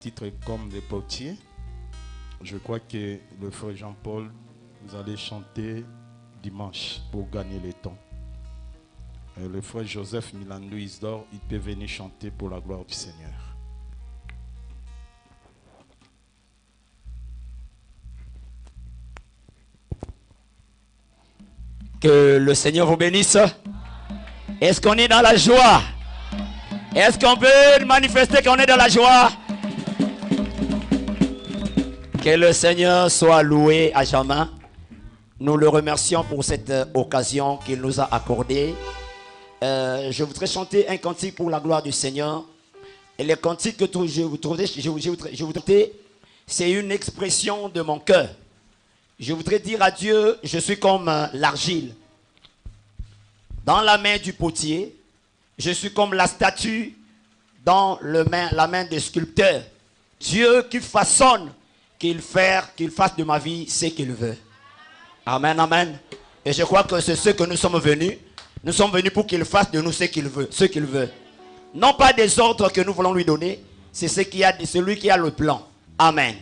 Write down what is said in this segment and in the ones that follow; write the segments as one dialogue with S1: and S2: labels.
S1: titre comme des potiers. Je crois que le frère Jean-Paul, vous allez chanter dimanche pour gagner le temps. Le frère Joseph Milandou Isdor, il peut venir chanter pour la gloire du Seigneur.
S2: Que le Seigneur vous bénisse. Est-ce qu'on est dans la joie? Est-ce qu'on peut manifester qu'on est dans la joie? Que le Seigneur soit loué à jamais. Nous le remercions pour cette occasion qu'il nous a accordée. Je voudrais chanter un cantique pour la gloire du Seigneur. Et le cantique que je voudrais chanter, c'est une expression de mon cœur. Je voudrais dire à Dieu, je suis comme l'argile dans la main du potier. Je suis comme la statue dans la main des sculpteurs. Dieu qui façonne, qu'il fasse de ma vie ce qu'il veut. Amen, amen. Et je crois que c'est ce que nous sommes venus. Nous sommes venus pour qu'il fasse de nous ce qu'il veut. Non pas des ordres que nous voulons lui donner, c'est celui qui a le plan. Amen.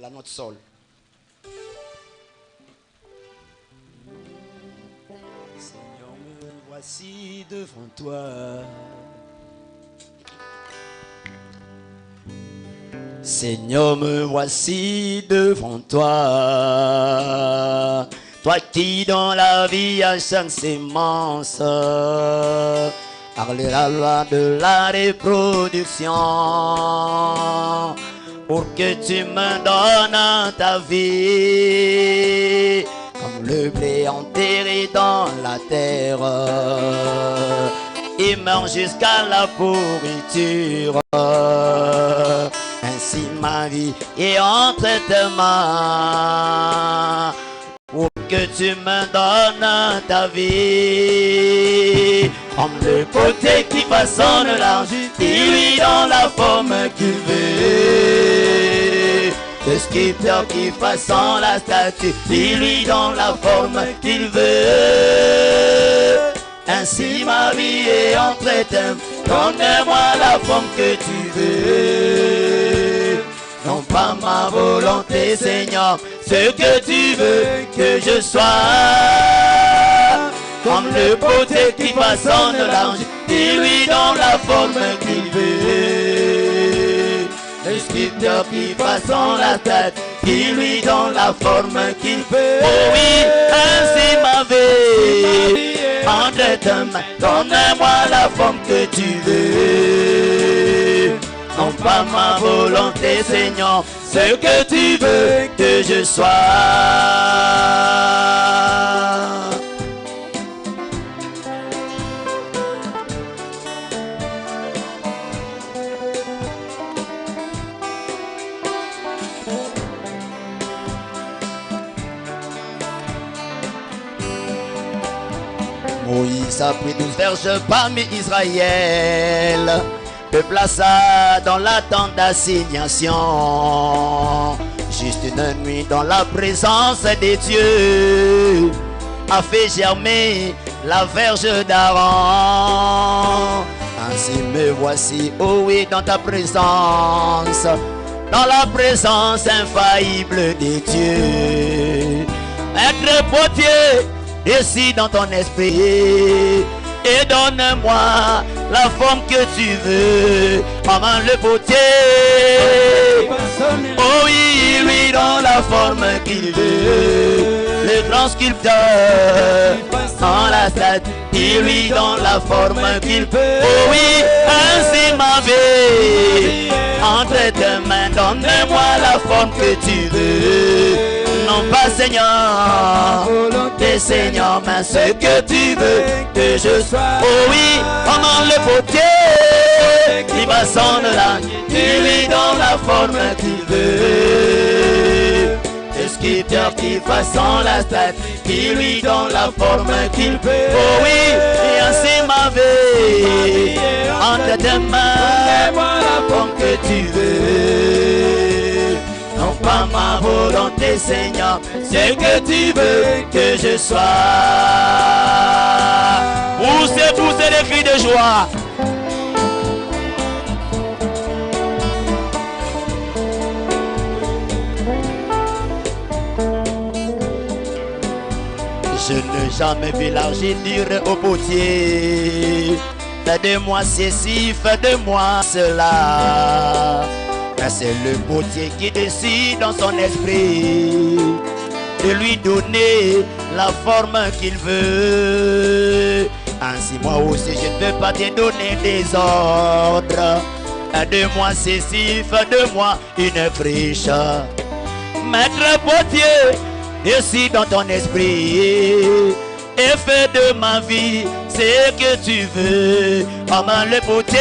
S2: La note sol. Seigneur, me voici devant toi. Seigneur, me voici devant toi. Toi qui dans la vie as chaque sémence, parle la loi de la reproduction, pour que tu me donnes ta vie, comme le blé enterré dans la terre, et meurt jusqu'à la pourriture. Ainsi ma vie est entre tes mains, pour que tu me donnes ta vie. Comme le potier qui façonne l'argile, il lui dans la forme qu'il veut. Le sculpteur qui façonne la statue, il lui dans la forme qu'il veut. Ainsi ma vie est entre tes mains, donne-moi la forme que tu veux. Non pas ma volonté, Seigneur, ce que tu veux que je sois. Comme le potier qui façonne l'argile, il lui donne la forme qu'il veut. Le sculpteur qui façonne la tête, il lui donne la forme qu'il veut. Oh oui, ainsi ma vie entre tes mains, donne-moi la forme que tu veux. Non pas ma volonté, Seigneur, ce que tu veux que je sois. Moïse a pris 12 verges parmi Israël, le plaça dans la tente d'assignation. Juste une nuit dans la présence des dieux a fait germer la verge d'Aaron. Ainsi me voici, oh oui, dans ta présence, dans la présence infaillible des dieux. Maître potier, décide dans ton esprit et donne-moi la forme que tu veux. Maman le potier, oh oui, lui dans la forme qu'il veut. Le grand sculpteur dans la statue, il lui dans la forme qu'il peut. Oh oui, ainsi ma vie entre tes mains, donne-moi la forme que tu veux. Non pas Seigneur, volonté Seigneur, mais ce que tu veux que je sois. Oh oui, maman le potier qui façonne l'argile, il lui donne la forme qu'il veut. Le sculpteur qui façonne la statue, il lui donne la forme qu'il peut. Oh oui, et ainsi ma vie entre tes mains, donne-moi la forme que tu veux. Non pas ma volonté, Seigneur, c'est que tu veux que je sois. Poussez les cris de joie. n'ai jamais vu l'argile au potier. Fais de moi ceci, fais de moi cela. Mais c'est le potier qui décide dans son esprit de lui donner la forme qu'il veut. Ainsi moi aussi je ne veux pas te donner des ordres. Fais de moi ceci, fais de moi une friche. Maître potier, décide dans ton esprit et fais de ma vie ce que tu veux. Comme le potier,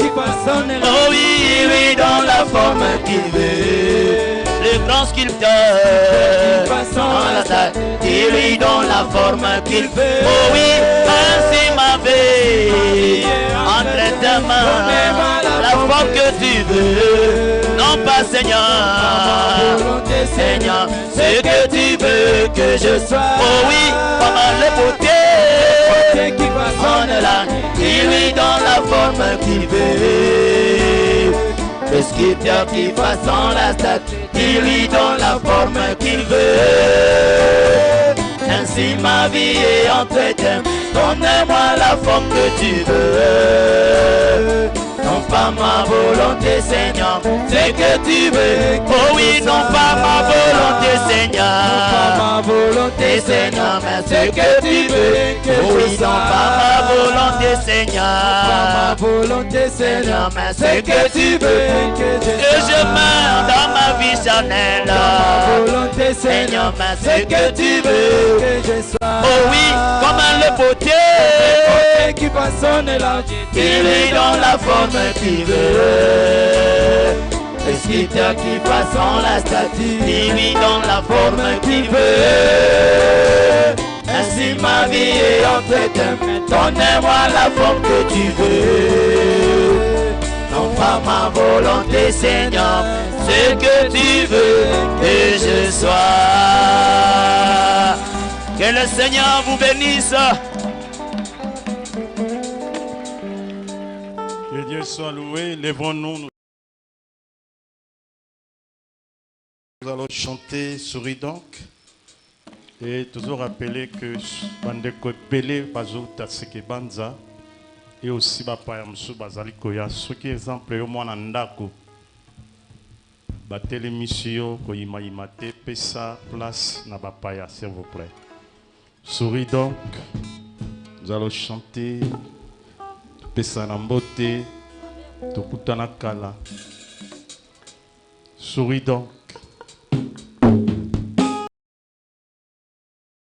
S2: oh oui, oui, dans la forme qu'il veut. Le grand sculpteur, dans la taille, il lui donne la forme qu'il veut. Oh oui, ainsi ma vie, entre tes mains, la forme que tu veux. Non pas Seigneur, Seigneur, ce que tu veux que je sois. Oh oui, comme le potier qui façonne là, il lui donne la forme qu'il veut. Le sculpteur qui façonne la statue, il lui donne la forme qu'il veut. Ainsi ma vie est entre tes mains, donne-moi la forme que tu veux. Non pas ma volonté Seigneur, c'est que tu veux. Oh oui, non pas ma volonté Seigneur,
S3: ma volonté
S2: Seigneur, mais c'est que tu veux. Oh oui, non pas ma volonté Seigneur,
S3: ma volonté Seigneur,
S2: mais c'est que tu veux. Que je meure dans ma vie charnelle.
S3: Ma volonté
S2: Seigneur, mais c'est que tu veux.
S3: Que je sois.
S2: Oh oui, comme le potier
S3: qui façonne la
S2: il lui donne la forme qu'il veut. Le sculpteur qui façonne la statue, il lui donne la forme qu'il veut. Ainsi ma vie est entre tes mains, donne-moi la forme que tu veux. Non pas ma volonté Seigneur, ce que tu veux que je sois. Que le Seigneur vous bénisse.
S1: Que Dieu soit loué. Lèvons-nous. Nous allons chanter Souris donc. Et toujours rappeler que Bandeko Belé Bazouta Seke Banza et aussi Bapaya Msou Bazali Koya. Ce qui est exemple, au moins Nandako. Batele Missio Koyima Imate Pesa place na Bapaya, s'il vous plaît. Souris donc. Nous allons chanter Pesa Nambote Tokutana Kala. Souris donc.